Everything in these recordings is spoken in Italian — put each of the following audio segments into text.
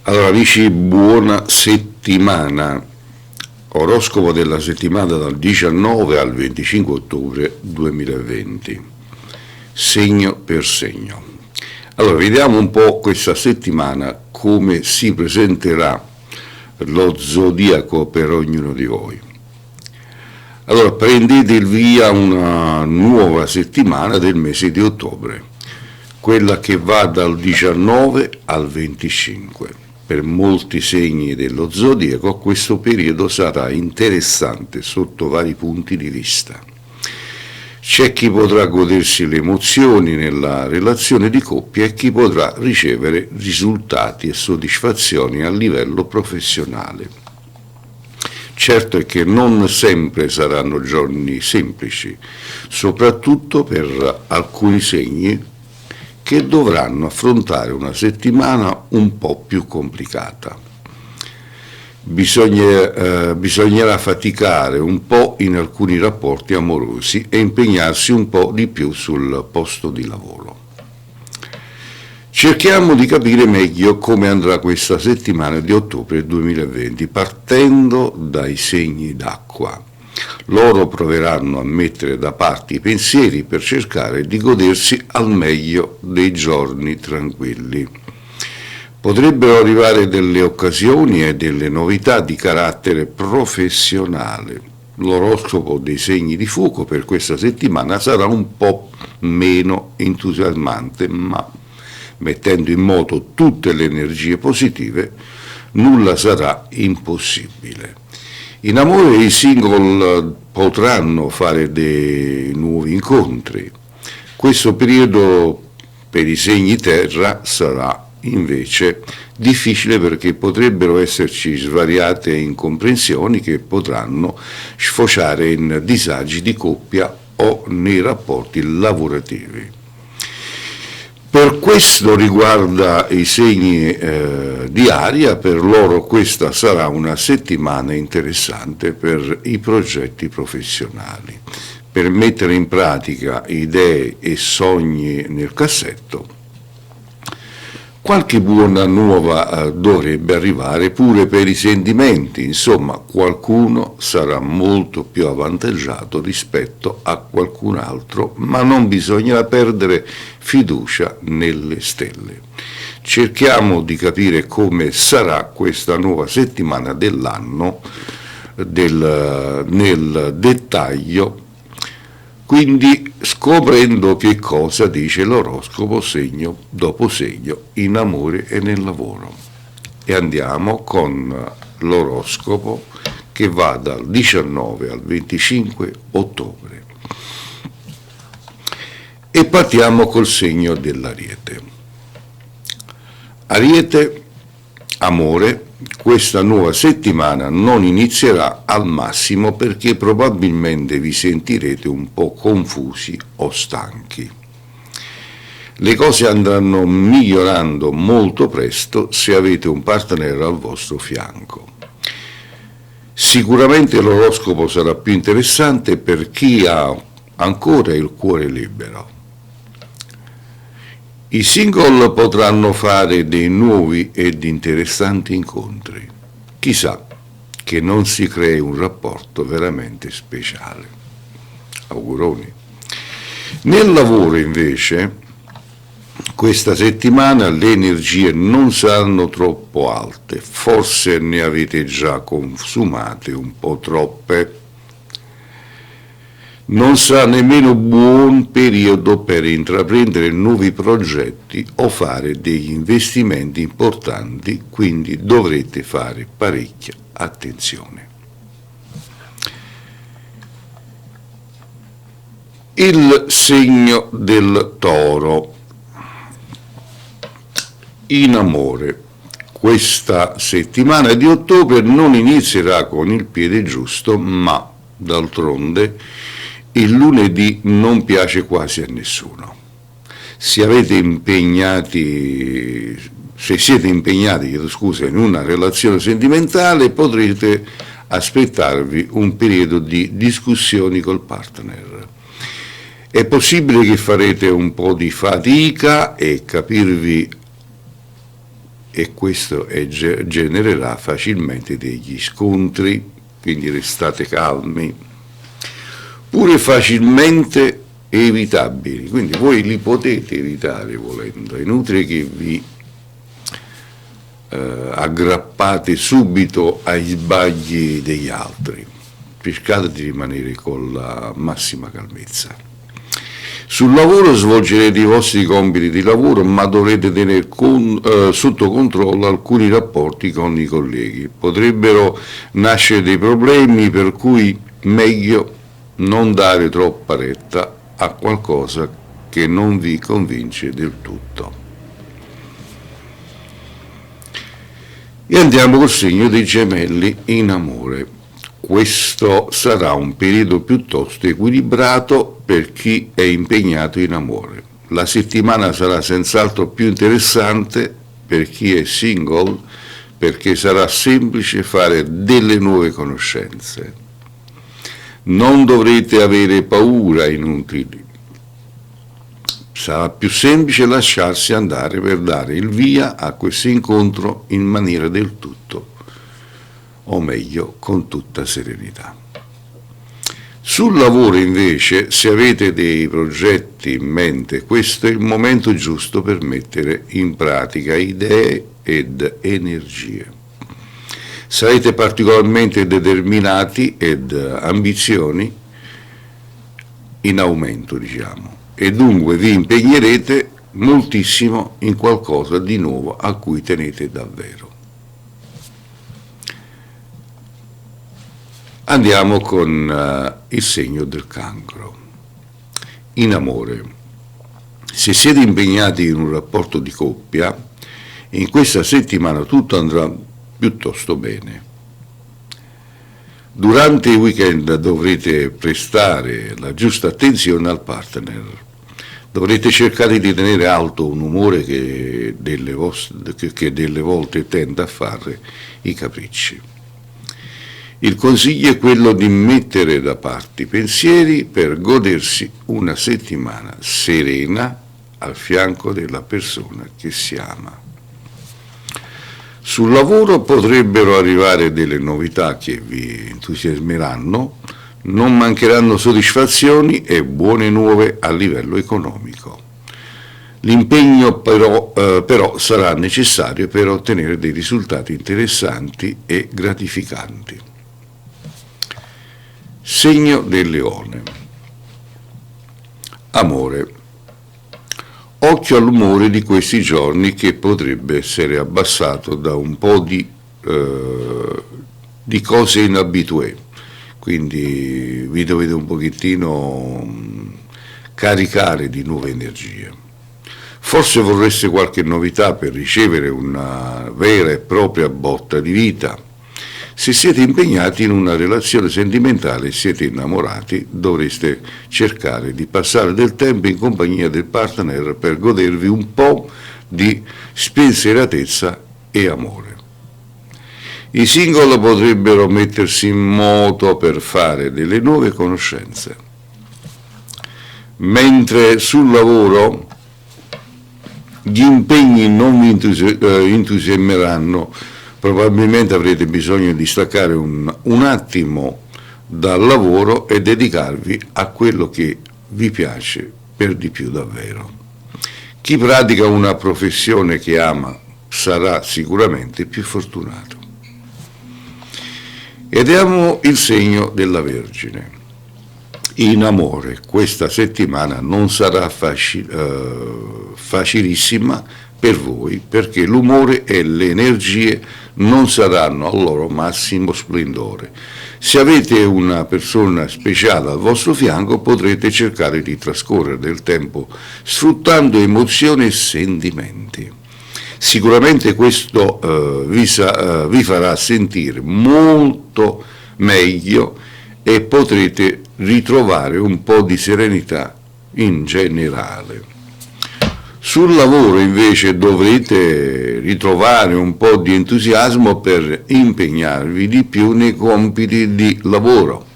Allora amici, buona settimana. Oroscopo della settimana dal 19 al 25 ottobre 2020, segno per segno. Allora, vediamo un po' questa settimana come si presenterà lo zodiaco per ognuno di voi. Allora, prendete il via una nuova settimana del mese di ottobre, quella che va dal 19 al 25. Per molti segni dello zodiaco questo periodo sarà interessante sotto vari punti di vista. C'è chi potrà godersi le emozioni nella relazione di coppia e chi potrà ricevere risultati e soddisfazioni a livello professionale. Certo è che non sempre saranno giorni semplici, soprattutto per alcuni segni che dovranno affrontare una settimana un po' più complicata. Bisognerà faticare un po' in alcuni rapporti amorosi e impegnarsi un po' di più sul posto di lavoro. Cerchiamo di capire meglio come andrà questa settimana di ottobre 2020 partendo dai segni d'acqua. Loro proveranno a mettere da parte i pensieri per cercare di godersi al meglio dei giorni tranquilli. Potrebbero arrivare delle occasioni e delle novità di carattere professionale. L'oroscopo dei segni di fuoco per questa settimana sarà un po' meno entusiasmante, ma mettendo in moto tutte le energie positive, nulla sarà impossibile. In amore i single potranno fare dei nuovi incontri. Questo periodo per i segni terra sarà invece difficile perché potrebbero esserci svariate incomprensioni che potranno sfociare in disagi di coppia o nei rapporti lavorativi. Per questo riguarda i segni di aria, per loro questa sarà una settimana interessante per i progetti professionali, per mettere in pratica idee e sogni nel cassetto. Qualche buona nuova dovrebbe arrivare pure per i sentimenti, insomma qualcuno sarà molto più avvantaggiato rispetto a qualcun altro, ma non bisogna perdere fiducia nelle stelle. Cerchiamo di capire come sarà questa nuova settimana dell'anno nel dettaglio, quindi scoprendo che cosa dice l'oroscopo segno dopo segno in amore e nel lavoro. E andiamo con l'oroscopo che va dal 19 al 25 ottobre. E partiamo col segno dell'Ariete. Ariete, amore. Questa nuova settimana non inizierà al massimo perché probabilmente vi sentirete un po' confusi o stanchi. Le cose andranno migliorando molto presto se avete un partner al vostro fianco. Sicuramente l'oroscopo sarà più interessante per chi ha ancora il cuore libero. I single potranno fare dei nuovi ed interessanti incontri. Chissà che non si crei un rapporto veramente speciale. Auguroni. Nel lavoro invece, questa settimana le energie non saranno troppo alte, forse ne avete già consumate un po' troppe. Non sarà nemmeno buon periodo per intraprendere nuovi progetti o fare degli investimenti importanti, quindi dovrete fare parecchia attenzione. Il segno del Toro. In amore. Questa settimana di ottobre non inizierà con il piede giusto, ma d'altronde il lunedì non piace quasi a nessuno. Se siete impegnati in una relazione sentimentale, potrete aspettarvi un periodo di discussioni col partner. È possibile che farete un po' di fatica e capirvi e questo genererà facilmente degli scontri, quindi restate calmi, pure facilmente evitabili, quindi voi li potete evitare volendo, è inutile che vi aggrappate subito ai sbagli degli altri, cercate di rimanere con la massima calmezza. Sul lavoro svolgerete i vostri compiti di lavoro, ma dovrete tenere sotto controllo alcuni rapporti con i colleghi. Potrebbero nascere dei problemi, per cui meglio non dare troppa retta a qualcosa che non vi convince del tutto. E andiamo col segno dei Gemelli in amore. Questo sarà un periodo piuttosto equilibrato per chi è impegnato in amore. La settimana sarà senz'altro più interessante per chi è single, perché sarà semplice fare delle nuove conoscenze. Non dovrete avere paura inutili. Sarà più semplice lasciarsi andare per dare il via a questo incontro in maniera del tutto, o meglio, con tutta serenità. Sul lavoro invece, se avete dei progetti in mente, questo è il momento giusto per mettere in pratica idee ed energie. Sarete particolarmente determinati ed ambizioni in aumento, diciamo, e dunque vi impegnerete moltissimo in qualcosa di nuovo a cui tenete davvero. Andiamo con il segno del Cancro. In amore, se siete impegnati in un rapporto di coppia, in questa settimana tutto andrà piuttosto bene. Durante i weekend dovrete prestare la giusta attenzione al partner. Dovrete cercare di tenere alto un umore che delle volte tende a fare i capricci. Il consiglio è quello di mettere da parte i pensieri per godersi una settimana serena al fianco della persona che si ama. Sul lavoro potrebbero arrivare delle novità che vi entusiasmeranno, non mancheranno soddisfazioni e buone nuove a livello economico. L'impegno però sarà necessario per ottenere dei risultati interessanti e gratificanti. Segno del Leone. Amore. Occhio all'umore di questi giorni che potrebbe essere abbassato da un po' di cose inabituée, quindi vi dovete un pochettino caricare di nuove energie. Forse vorreste qualche novità per ricevere una vera e propria botta di vita. Se siete impegnati in una relazione sentimentale e siete innamorati, dovreste cercare di passare del tempo in compagnia del partner per godervi un po' di spensieratezza e amore. I single potrebbero mettersi in moto per fare delle nuove conoscenze, mentre sul lavoro gli impegni non vi entusiasmeranno. Probabilmente avrete bisogno di staccare un attimo dal lavoro e dedicarvi a quello che vi piace per di più davvero. Chi pratica una professione che ama sarà sicuramente più fortunato. Ed abbiamo il segno della Vergine. In amore, questa settimana non sarà facilissima per voi, perché l'umore e le energie non saranno al loro massimo splendore. Se avete una persona speciale al vostro fianco, potrete cercare di trascorrere del tempo sfruttando emozioni e sentimenti. Sicuramente questo vi farà sentire molto meglio e potrete ritrovare un po' di serenità in generale. Sul lavoro invece dovrete ritrovare un po' di entusiasmo per impegnarvi di più nei compiti di lavoro.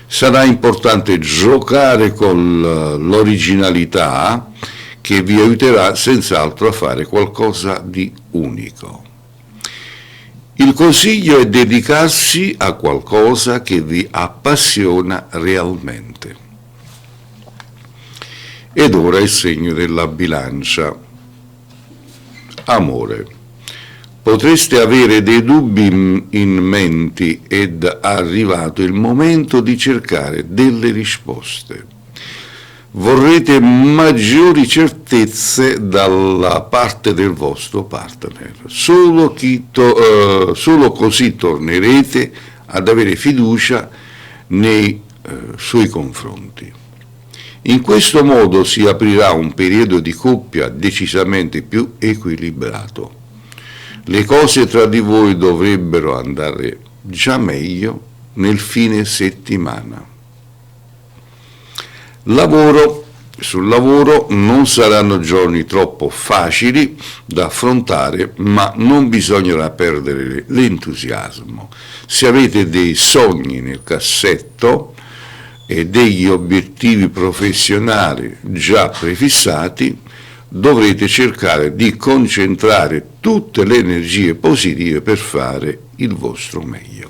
Sarà importante giocare con l'originalità che vi aiuterà senz'altro a fare qualcosa di unico. Il consiglio è dedicarsi a qualcosa che vi appassiona realmente. Ed ora il segno della bilancia. Amore. Potreste avere dei dubbi in mente ed è arrivato il momento di cercare delle risposte. Vorrete maggiori certezze dalla parte del vostro partner. Solo così tornerete ad avere fiducia nei suoi confronti. In questo modo si aprirà un periodo di coppia decisamente più equilibrato. Le cose tra di voi dovrebbero andare già meglio nel fine settimana. Lavoro. Sul lavoro non saranno giorni troppo facili da affrontare, ma non bisognerà perdere l'entusiasmo. Se avete dei sogni nel cassetto e degli obiettivi professionali già prefissati, dovrete cercare di concentrare tutte le energie positive per fare il vostro meglio.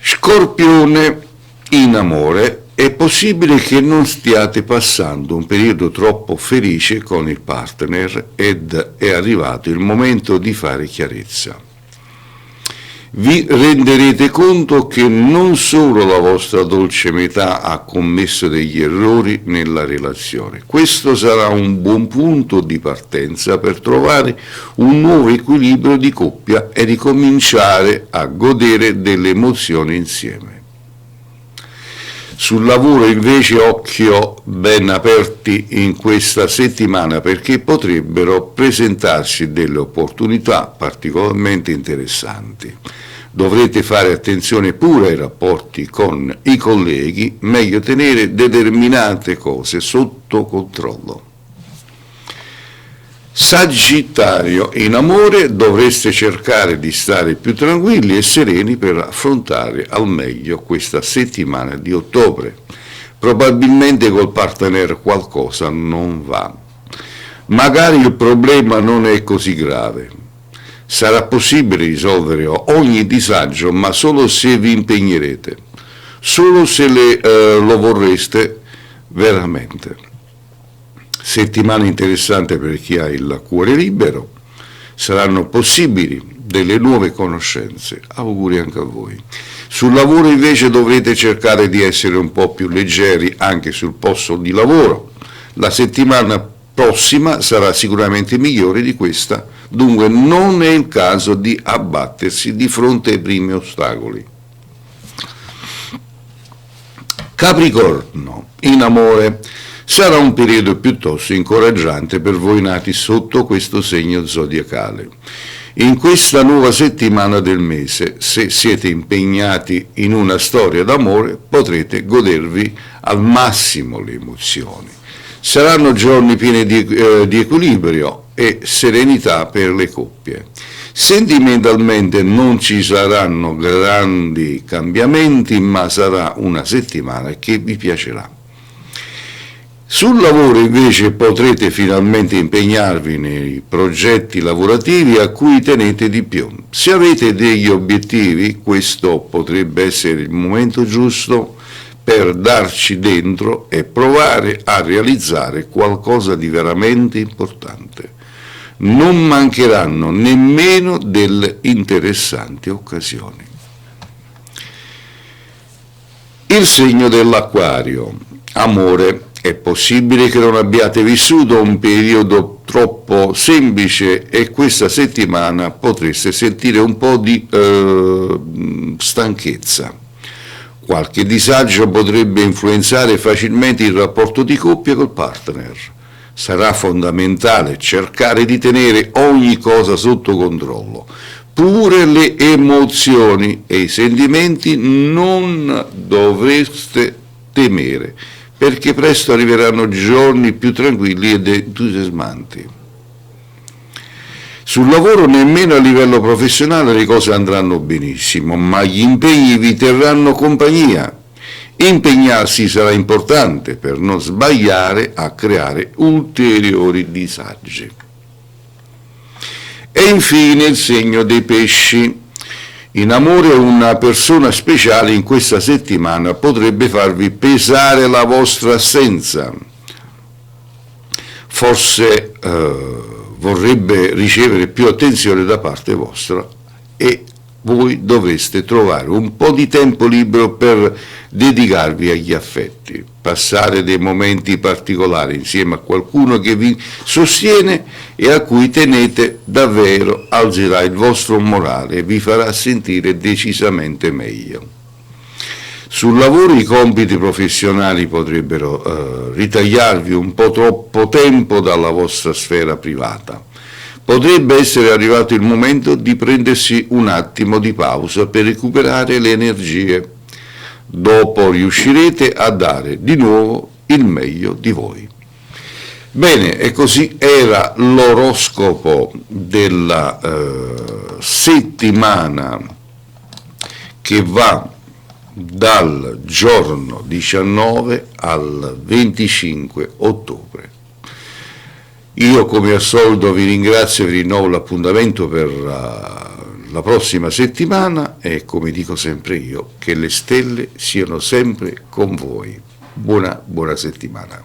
Scorpione. In amore è possibile che non stiate passando un periodo troppo felice con il partner ed è arrivato il momento di fare chiarezza. Vi renderete conto che non solo la vostra dolce metà ha commesso degli errori nella relazione. Questo sarà un buon punto di partenza per trovare un nuovo equilibrio di coppia e ricominciare a godere delle emozioni insieme. Sul lavoro invece occhio ben aperti in questa settimana perché potrebbero presentarsi delle opportunità particolarmente interessanti. Dovrete fare attenzione pure ai rapporti con i colleghi, meglio tenere determinate cose sotto controllo. Sagittario, in amore dovreste cercare di stare più tranquilli e sereni per affrontare al meglio questa settimana di ottobre. Probabilmente col partner qualcosa non va. Magari il problema non è così grave. Sarà possibile risolvere ogni disagio, ma solo se vi impegnerete, solo se lo vorreste veramente. Settimana interessante per chi ha il cuore libero, saranno possibili delle nuove conoscenze, auguri anche a voi. Sul lavoro invece dovrete cercare di essere un po' più leggeri anche sul posto di lavoro. La settimana prossima sarà sicuramente migliore di questa, dunque non è il caso di abbattersi di fronte ai primi ostacoli. Capricorno, in amore. Sarà un periodo piuttosto incoraggiante per voi nati sotto questo segno zodiacale. In questa nuova settimana del mese, se siete impegnati in una storia d'amore, potrete godervi al massimo le emozioni. Saranno giorni pieni di equilibrio e serenità per le coppie. Sentimentalmente non ci saranno grandi cambiamenti, ma sarà una settimana che vi piacerà. Sul lavoro invece potrete finalmente impegnarvi nei progetti lavorativi a cui tenete di più. Se avete degli obiettivi, questo potrebbe essere il momento giusto per darci dentro e provare a realizzare qualcosa di veramente importante. Non mancheranno nemmeno delle interessanti occasioni. Il segno dell'Acquario, amore. È possibile che non abbiate vissuto un periodo troppo semplice e questa settimana potreste sentire un po' di stanchezza. Qualche disagio potrebbe influenzare facilmente il rapporto di coppia col partner. Sarà fondamentale cercare di tenere ogni cosa sotto controllo. Pure le emozioni e i sentimenti non dovreste temere, perché presto arriveranno giorni più tranquilli ed entusiasmanti. Sul lavoro nemmeno a livello professionale le cose andranno benissimo, ma gli impegni vi terranno compagnia Impegnarsi sarà importante per non sbagliare a creare ulteriori disagi. E infine il segno dei pesci. In amore una persona speciale in questa settimana potrebbe farvi pesare la vostra assenza. Forse vorrebbe ricevere più attenzione da parte vostra e voi dovreste trovare un po' di tempo libero per dedicarvi agli affetti, passare dei momenti particolari insieme a qualcuno che vi sostiene e a cui tenete davvero, alzerà il vostro morale e vi farà sentire decisamente meglio. Sul lavoro i compiti professionali potrebbero ritagliarvi un po' troppo tempo dalla vostra sfera privata. Potrebbe essere arrivato il momento di prendersi un attimo di pausa per recuperare le energie. Dopo riuscirete a dare di nuovo il meglio di voi. Bene, e così era l'oroscopo della settimana che va dal giorno 19 al 25 ottobre. Io come al solito vi ringrazio e vi rinnovo l'appuntamento per la prossima settimana e come dico sempre io, che le stelle siano sempre con voi. Buona settimana.